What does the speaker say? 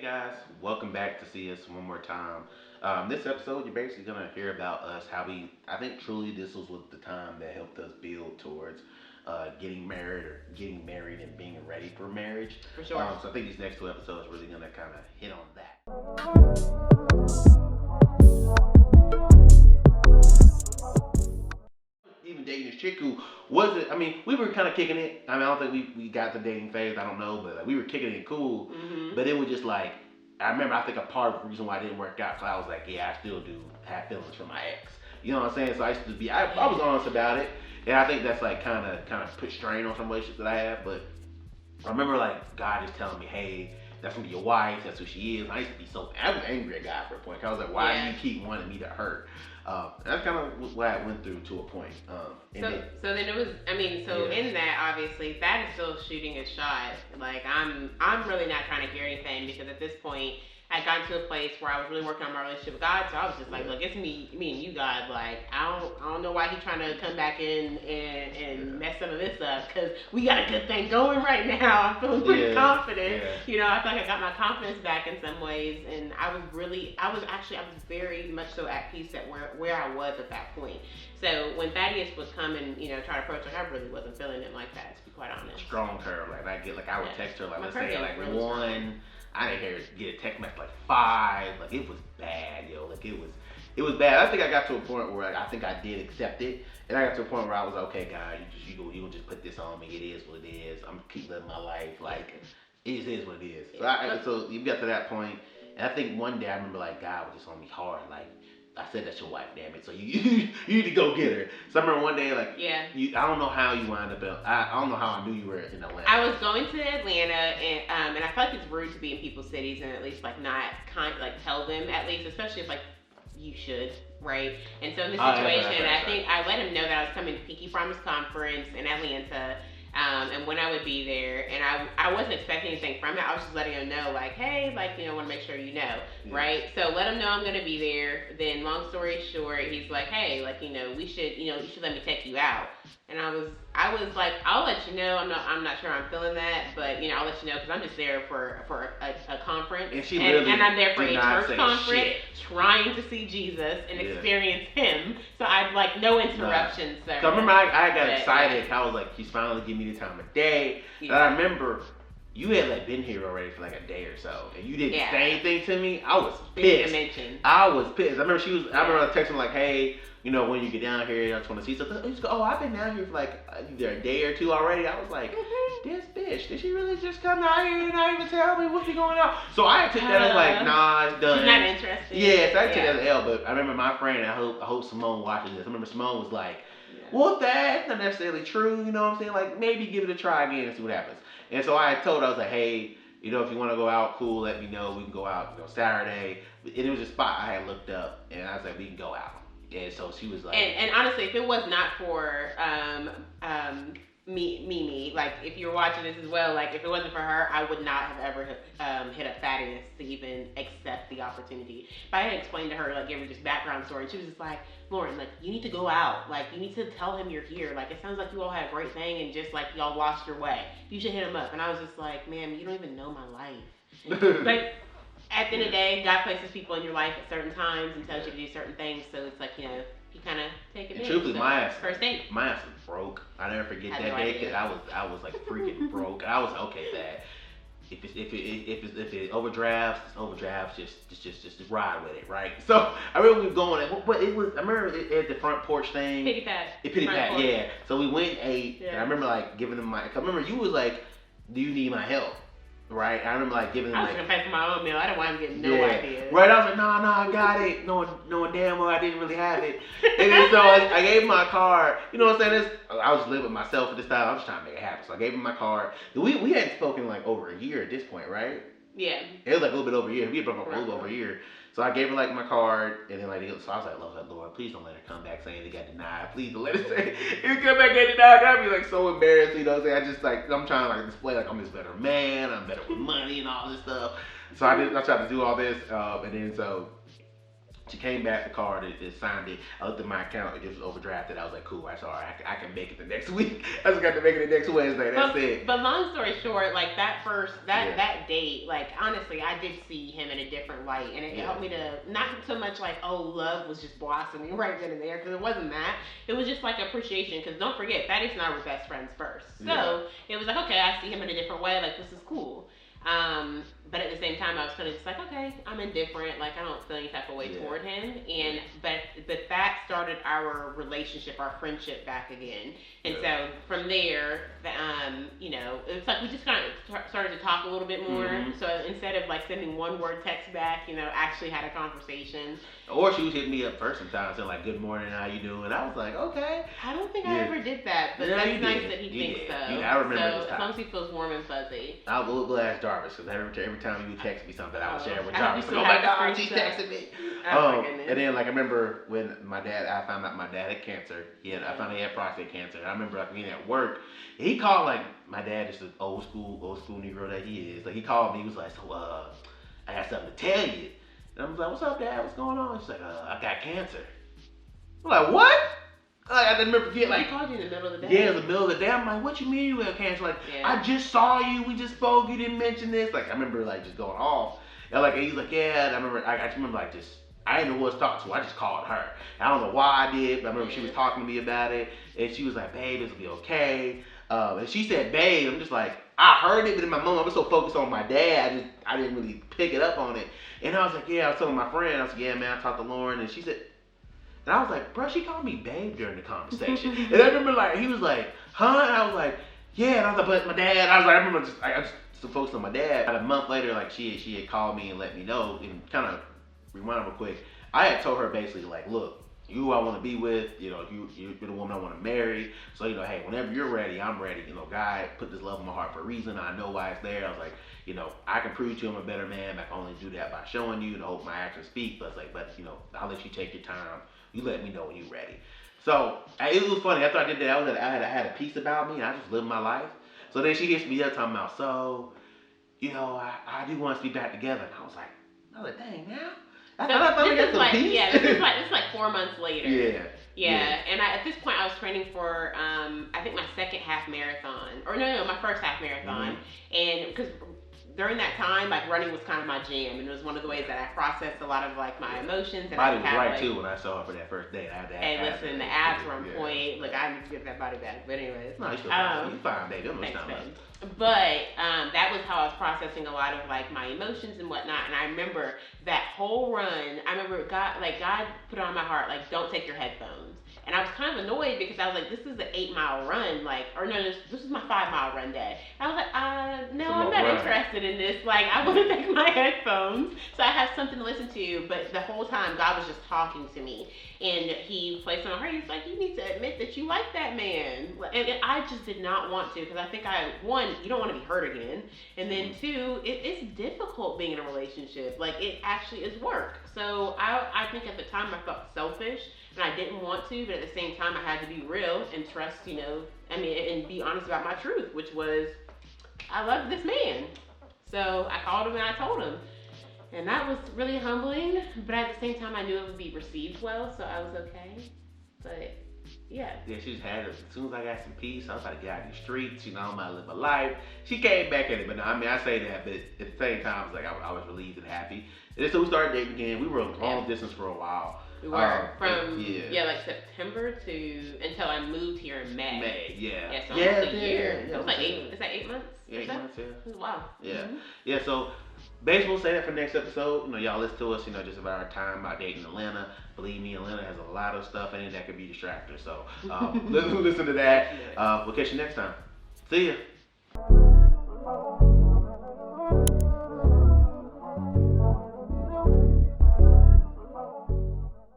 guys, welcome back to see us one more time. This episode, you're basically gonna hear about us, how I think truly this was the time that helped us build towards getting married and being ready for marriage. For sure. So I think these next two episodes really gonna kind of hit on that. Even dating this chick who wasn't. I mean, we were kind of kicking it. I mean, I don't think we got the dating phase. I don't know, but like, we were kicking it cool. Mm-hmm. But it was just like I remember. I think a part of the reason why it didn't work out because I was like, yeah, I still do have feelings for my ex. You know what I'm saying? So I used to be. I was honest about it, and I think that's like kind of put strain on some relationships that I have. But I remember like God is telling me, hey, that's gonna be your wife. That's who she is. And I used to be so. I was angry at God for a point. Cause I was like, why do you keep wanting me to hurt? That's kind of what I went through to a point. So then it was. I mean, so Yeah. in that, obviously, that is still shooting a shot. Like I'm really not trying to hear anything because at this point, I got to a place where I was really working on my relationship with God. So I was just like, look, it's me and you, God. Like I don't know why he's trying to come back in and mess some of this up because we got a good thing going right now. I'm feeling pretty confident. Yeah. You know, I feel like I got my confidence back in some ways, and I was very much so at peace at where I was at that point. So when Thaddeus would come and try to approach her, I really wasn't feeling it like that, to be quite honest. Strong curve. I would text her like My let's say curve like really 1. I didn't hear get a text message like 5. Like it was bad, yo. Like it was bad. I think I got to a point where I think I did accept it, and I got to a point where I was like, okay, God, you gonna just put this on me. It is what it is. I'm gonna keep living my life. Like it is what it is. So you got to that point, and I think one day I remember like God was just on me hard. Like I said that's your wife, damn it. So you need to go get her. So I remember one day like I don't know how you wound up. I don't know how I knew you were in Atlanta. I was going to Atlanta, and I feel like it's rude to be in people's cities and at least like not tell them at least, especially if like you should, right? And so in this situation, I think I let him know that I was coming to Pinky Promise Conference in Atlanta. And when I would be there, and I wasn't expecting anything from it. I was just letting him know, like, hey, like, want to make sure you know, right? So let him know I'm gonna be there. Then, long story short, he's like, hey, like, we should, you should let me take you out. And I was like, I'll let you know. I'm not sure I'm feeling that, but I'll let you know because I'm just there for a conference, and I'm there for a church conference, trying to see Jesus and experience Him. So I'd like no interruptions. So I remember I got excited. I was like, He's finally giving me the time of day. And I remember you had like been here already for like a day or so, and you didn't say anything to me. I was pissed. I was pissed. I remember I remember texting like, hey. When you get down here, I just want to see something. I've been down here for like either a day or two already. I was like, this bitch, did she really just come down here and not even tell me what's going on? So I took that as like, nah, it's done. She's not interested. Yeah, so I took that as an L. But I remember my friend, I hope Simone watches this. I remember Simone was like, well, that's not necessarily true. You know what I'm saying? Like, maybe give it a try again and see what happens. And so I told her, I was like, hey, if you want to go out, cool, let me know. We can go out, Saturday. And it was a spot I had looked up, and I was like, we can go out. And so she was like, and honestly, if it was not for Mimi, like if you're watching this as well, like if it wasn't for her, I would not have ever hit up Thaddeus to even accept the opportunity. If I had explained to her, like give her just background story, she was just like, Lauren, like you need to go out, like you need to tell him you're here. Like it sounds like you all had a great thing and just like y'all lost your way. You should hit him up. And I was just like, man, you don't even know my life. But at the end of the day, God places people in your life at certain times and tells you to do certain things. So it's like, you kind of take advantage. Truthfully, my ass was broke. I never forget that day because I was like freaking broke. And I was like, okay, Dad. If it overdrafts, just ride with it, right? So I remember we were going, but it was. I remember at the front porch thing. Pity pat, yeah. So we went and ate, and I remember like giving them I remember you was like, do you need my help? Right, I remember like giving them. I was gonna pay for my own meal. I didn't want him getting no idea. Right, I was like, no, I got it. Knowing damn well I didn't really have it. And then so I gave him my card. You know what I'm saying? I was living with myself at this time. I was trying to make it happen. So I gave him my card. We hadn't spoken like over a year at this point, right? Yeah. It was like a little bit over a year. We had broken up for a little over a year. So I gave her like my card, and then like so I was like, Lord, please don't let her come back saying they got denied. Please don't let her say if you come back and get denied. I'd be like so embarrassed, you know what I'm saying? I just like I'm trying to like display like I'm this better man, I'm better with money and all this stuff. So I tried to do all this, and then so She came back, the card, it signed it. I looked at my account, it just was overdrafted. I was like, cool, that's all right. I can make it the next week. I just got to make it the next Wednesday. That's it. But long story short, like that date, like honestly, I did see him in a different light, and it helped me to not so much like love was just blossoming right then and there, because it wasn't that. It was just like appreciation, because don't forget, Thaddeus and I were best friends first, so it was like, okay, I see him in a different way. Like, this is cool. But at the same time, I was kind of just like, okay, I'm indifferent. Like, I don't feel any type of way toward him. And but that started our relationship, our friendship back again. And so from there, it's like we just kind of started to talk a little bit more. Mm-hmm. So instead of like sending one word text back, actually had a conversation. Or she was hitting me up first sometimes, saying like, "Good morning, how you doing?" I was like, "Okay." I don't think I ever did that, but that's nice that he thinks so. I remember this time. As long as he feels warm and fuzzy. I will ask Jarvis, because every time you text me something, I would share it with Jarvis. Like, oh my God, she texted me. And then like I remember when I found out my dad had cancer. I found out he had prostate cancer. And I remember like being at work. He called, like, my dad is the old school Negro that he is. Like, he called me. He was like, "So I got something to tell you." And I was like, "What's up, Dad? What's going on?" She's like, "I got cancer." I'm like, "What?" Like, I didn't remember forget. Like, he called you in the middle of the day. Yeah, in the middle of the day. I'm like, "What you mean you have cancer?" Like, I just saw you. We just spoke. You didn't mention this. Like, I remember like just going off. And he's like, "Yeah." And I remember, I just remember like just. I didn't know who I was talking to. I just called her. I don't know why I did, but I remember she was talking to me about it, and she was like, "Babe, this will be okay." And she said, "Babe." I'm just like, I heard it, but in my moment, I was so focused on my dad, I didn't really pick it up on it. And I was like, I was telling my friend, I was like, "Yeah, man, I talked to Lauren," and she said, and I was like, "Bro, she called me babe during the conversation." And I remember like he was like, "Huh?" And I was like, "Yeah." And I was like, "But my dad," I was like, I remember I was so focused on my dad. About a month later, like she had called me and let me know, and kind of rewind real quick. I had told her basically like, "Look, you who I want to be with, you're the woman I want to marry. So, hey, whenever you're ready, I'm ready. God put this love in my heart for a reason. I know why it's there." I was like, I can prove to you I'm a better man. I can only do that by showing you, and I hope my actions speak. But it's like, I'll let you take your time. You let me know when you're ready. So it was funny. After I did that, I had a peace about me, and I just lived my life. So then she hits me up talking about, I do want us to be back together. And I was like, dang, now. This is like 4 months later. Yeah. And at this point, I was training for I think my second half marathon, or no, my first half marathon, and because during that time, like running was kind of my jam, and it was one of the ways that I processed a lot of like my emotions. And body was right too when I saw her for that first day. Hey, listen, the abs were on point. Look, I need to get that body back. But anyways, no, you fine, baby. Thanks, babe. But that was how I was processing a lot of like my emotions and whatnot. And I remember that whole run. I remember God put it on my heart, like, don't take your headphones. And I was kind of annoyed because I was like, this is an 8-mile run, this is my 5-mile run, Dad. And I was like, no, I'm not interested in this. Like, I want to take my headphones so I have something to listen to. But the whole time, God was just talking to me. And he placed on her, he's like, you need to admit that you like that man. And I just did not want to, because I think one, you don't want to be hurt again. And then two, it's difficult being in a relationship. Like, it actually is work. So I think at the time I felt selfish. And I didn't want to, but at the same time, I had to be real and trust, and be honest about my truth, which was, I love this man. So I called him and I told him. And that was really humbling, but at the same time, I knew it would be received well, so I was okay. But, yeah. Yeah, she just had it. As soon as I got some peace, I was about to get out in the streets, I'm about to live my life. She came back at it, but no, I say that, but at the same time, I was like, I was relieved and happy. And so we started dating again. We were long distance for a while. We were from like September until I moved here in May. Yeah, so almost a year. It was like 8. Is that 8 months? Yeah, 8 months. Yeah. Wow. Yeah, yeah. So basically, we'll say that for next episode. Y'all listen to us. Just about our time about dating Atlanta. Believe me, Atlanta has a lot of stuff in it that could be distracting. So listen to that. We'll catch you next time. See ya.